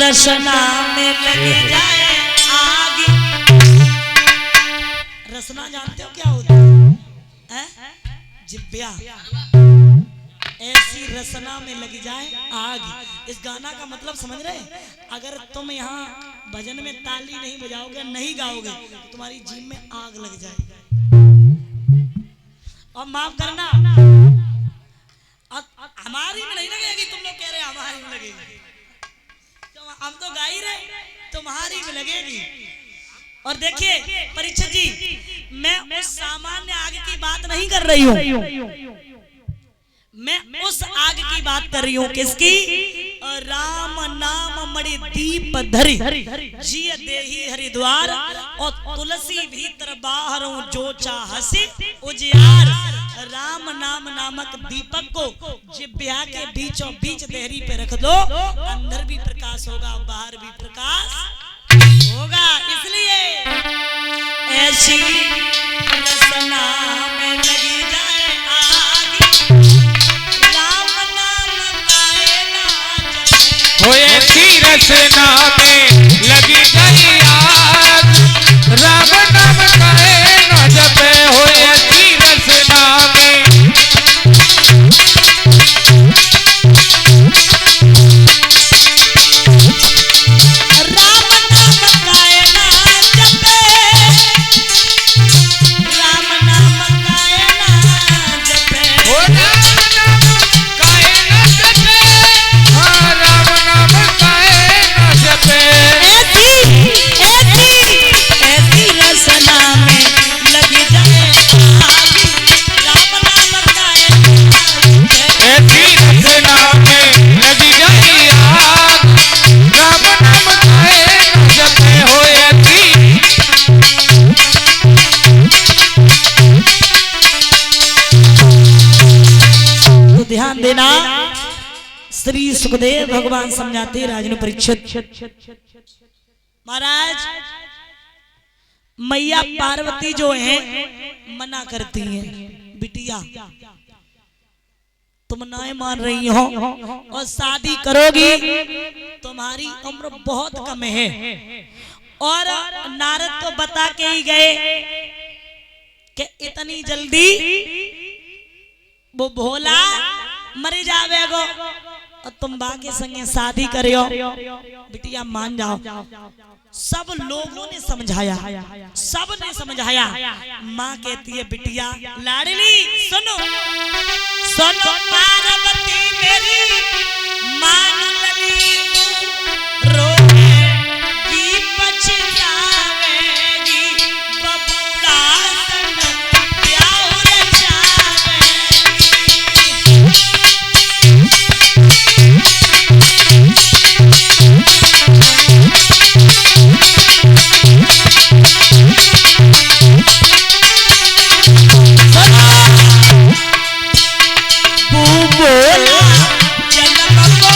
रसना में लग जाए आग। रसना जानते हो क्या होता है? जिब्या। ऐसी रसना में लग जाए आग। इस गाना का मतलब समझ रहे? अगर तुम यहाँ भजन में ताली नहीं बजाओगे, नहीं गाओगे, तो तुम्हारी जीभ में आग लग जाएगी। और माफ करना, हमारी में नहीं लगेगी। तुम लोग कह रहे हमारी में लगेगी, तो हम तो गा ही रहे, तुम्हारी में लगेगी। और देखिए परीक्षित जी, मैं उस सामान्य आग की बात नहीं कर रही हूँ, मैं उस आग की बात कर रही हूँ। किसकी? राम नाम मणि दीप धरी जिय देही हरिद्वार, और तुलसी भीतर बाहर जो चाहसी उजियार। राम नाम नामक दीपक को जिब्या के बीचों बीच देहरी पे रख दो, अंदर भी प्रकाश होगा, बाहर भी प्रकाश होगा। इसलिए ऐसी रसना में लगी जाए आग, राम नाम गाए ना जपे। हो ऐसी रसना में लगी जाए आग, राम नाम गाए ना जपे। हो ऐसी रसना में ध्यान देना। श्री सुखदेव भगवान समझाते राजन परीक्षित महाराज, मैया पार्वती जो है मना करती हैं, बिटिया तुम ना मान रही हो और शादी करोगी, तुम्हारी उम्र बहुत कम है। और नारद तो बता के ही गए कि इतनी जल्दी वो भोला मर जावेगो और तुम बाकी संगे शादी करियो, बिटिया मान जाओ। सब लोगों ने समझाया, सब ने समझाया। माँ कहती है बिटिया लाडली सुनो, सुनो पार्वती मेरी मान लली तू रोएगी पछतावेगी, बबूला बोला जन्म को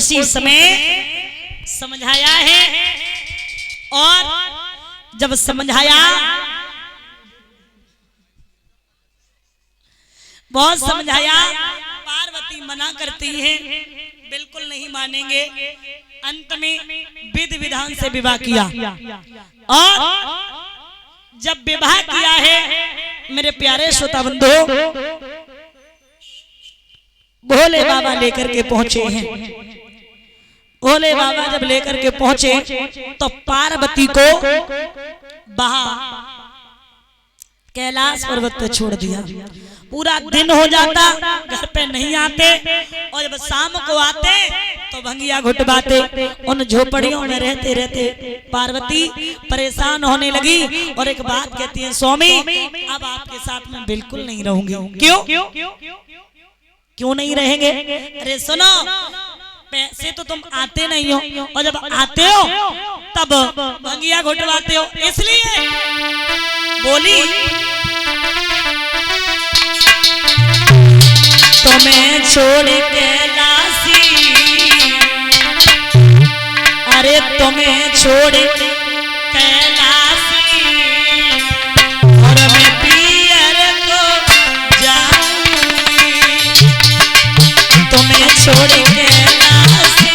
उसी समय समझाया है। और जब समझाया, बहुत समझाया, पार्वती मना करती है, बिल्कुल नहीं मानेंगे। अंत में विधि विधान से विवाह किया। और जब विवाह किया है, मेरे प्यारे श्रोता बंधु, भोले बाबा लेकर के पहुंचे हैं। भोले बाबा जब लेकर के पहुंचे तो पार्वती को वहां कैलाश पर्वत पे छोड़ दिया। पूरा दिन हो जाता, घर पे नहीं आते, और जब शाम को आते तो भंगिया घुटवाते। उन झोपड़ियों में रहते रहते पार्वती परेशान होने लगी और एक बात कहती है, स्वामी अब आपके साथ में बिल्कुल नहीं रहूंगी। क्यों नहीं रहेंगे? अरे सुनो, पैसे तो तुम आते नहीं हो, और जब आते हो तब भंगिया घुटवाते हो, इसलिए बोली तुम्हें छोड़ के लासी, अरे तुम्हें छोड़ के कैलाशी, और मैं पियर को जाऊंगी, तुम्हें छोड़ के लासी।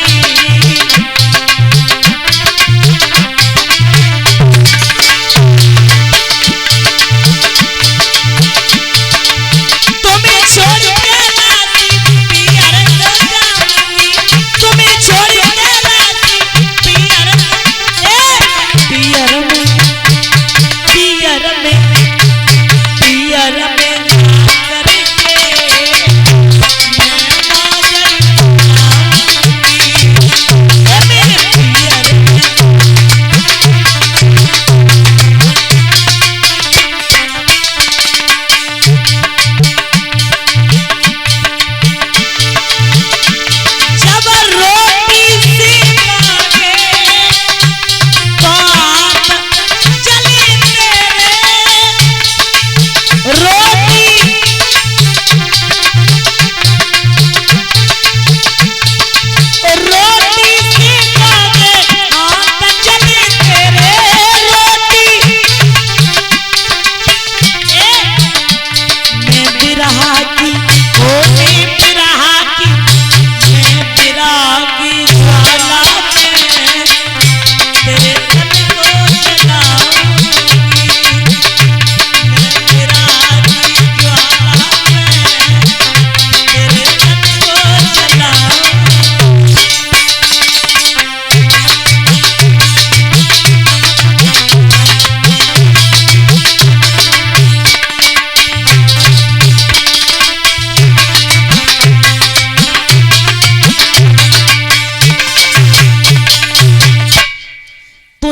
तुम्हें छोड़ के लासी, पियर को जाऊंगी, तुम्हें छोड़ के लासी, पियर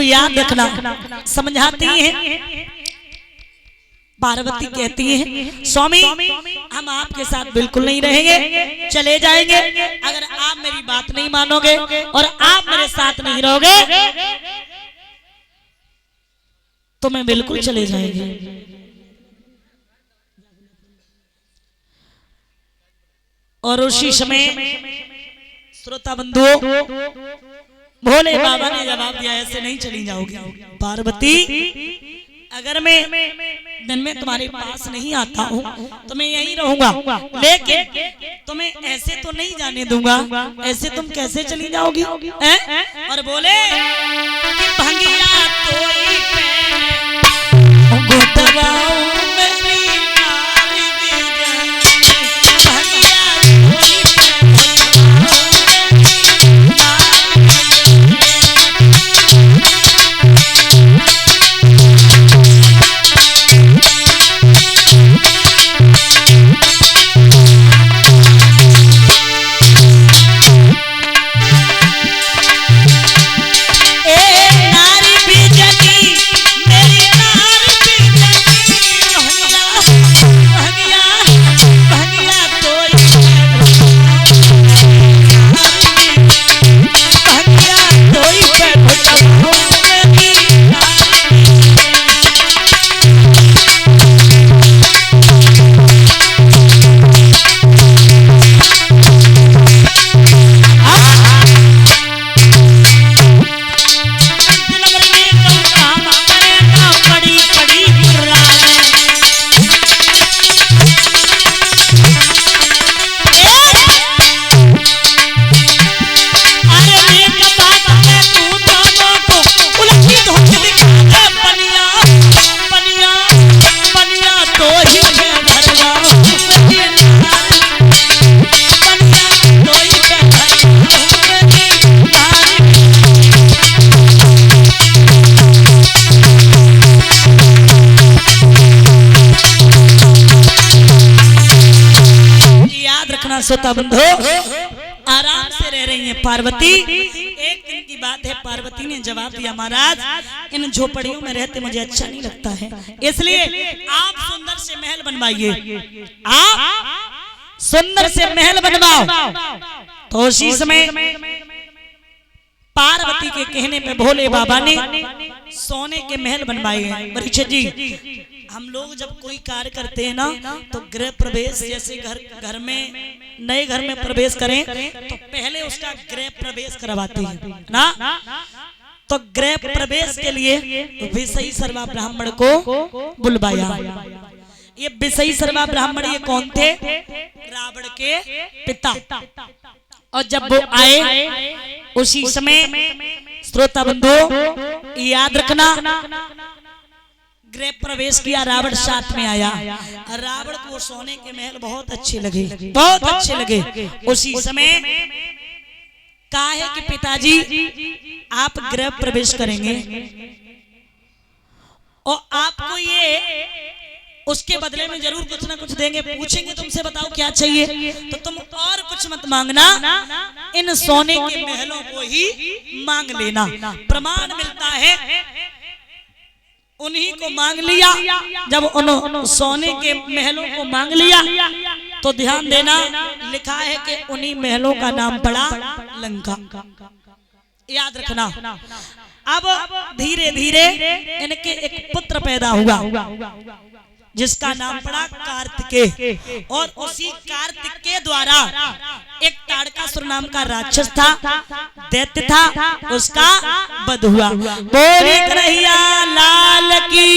याद रखना। समझाती है पार्वती, कहती है स्वामी हम आपके साथ बिल्कुल नहीं रहेंगे, चले जाएंगे। अगर आप मेरी बात नहीं मानोगे और आप मेरे साथ नहीं रहोगे तो मैं बिल्कुल चले जाएंगे। और उसी समय श्रोता बंधुओं भोले बाबा ने जवाब दिया, ऐसे नहीं चली जाओगी पार्वती। अगर मैं दिन में तुम्हारे पास नहीं आता हूँ तो मैं यहीं रहूंगा, लेकिन तुम्हें ऐसे तो नहीं जाने दूंगा। ऐसे तुम कैसे चली जाओगी? और बोले कि भंगिया तोई पे गुदवाओ मेरी नारी दी जाए, भंगिया तोई श्रोता बंधु आराम से रह रही हैं पार्वती। एक दिन की बात है, पार्वती ने जवाब दिया, महाराज इन झोपड़ियों में रहते मुझे अच्छा नहीं लगता है, इसलिए आप सुंदर से महल बनवाइए, आप सुंदर से महल बनवाओ। तो उसी समय पार्वती के कहने पे भोले बाबा ने सोने के महल बनवाए हैं। परीक्षित जी, हम लोग जब कोई कार्य करते हैं ना तो गृह प्रवेश, जैसे घर में नए घर में प्रवेश करें तो पहले उसका गृह प्रवेश करवाते हैं ना। तो गृह प्रवेश के लिए विषयी सर्वा ब्राह्मण को बुलवाया। ये विषयी सर्वा ब्राह्मण ये कौन थे? रावण के पिता। और जब वो आए उसी समय श्रोता बंधु याद रखना, गृह प्रवेश किया, रावण साथ में आया। रावण को सोने के महल बहुत अच्छे लगे, बहुत अच्छे लगे। उसी समय कहा है कि पिताजी आप गृह प्रवेश करेंगे और आपको ये उसके बदले में जरूर कुछ ना कुछ देंगे। पूछेंगे तुमसे बताओ क्या चाहिए, तो तुम और कुछ मत मांगना, इन सोने के महलों को ही मांग लेना। प्रमाण मिलता है उन्हीं को मांग लिया। जब उन सोने के महलों को मांग लिया तो ध्यान देना, लिखा है कि उन्हीं महलों का नाम पड़ा लंका। याद रखना। अब धीरे धीरे इनके एक पुत्र पैदा हुआ जिसका नाम पड़ा कार्तिकेय, और उसी कार्तिकेय द्वारा एक ताड़कासुर नाम का राक्षस था, दैत्य था, उसका वध हुआ। बोले कन्हैया लाल की,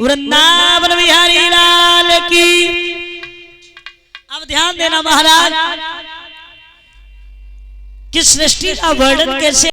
वृंदावन बिहारी लाल की। अब ध्यान देना महाराज, कि सृष्टि का वर्णन कैसे